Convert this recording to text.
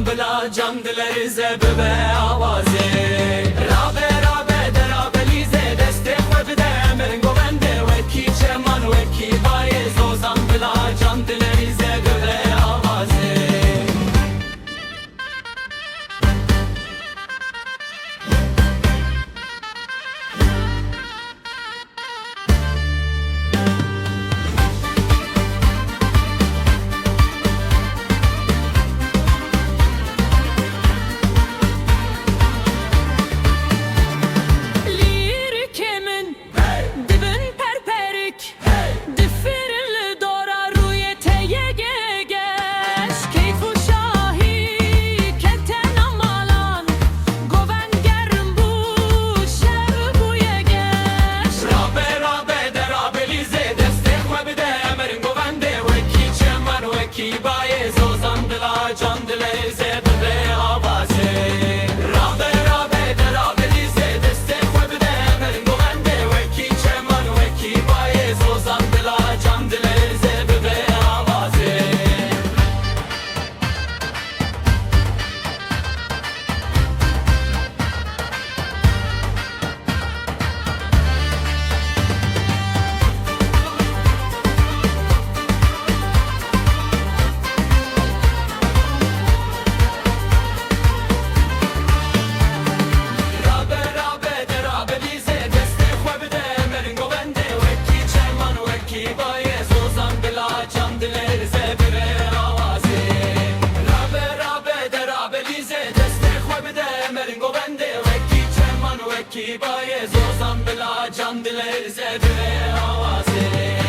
بلا جان دلریزه ببه آوازه رابه رابه درابه لیزه دسته خو بده مرنگو بنده وکی چمان وکی بای زوزان بلا جان دلریزه ببه آوازه Ki baye zozan bela can diler zedre avazı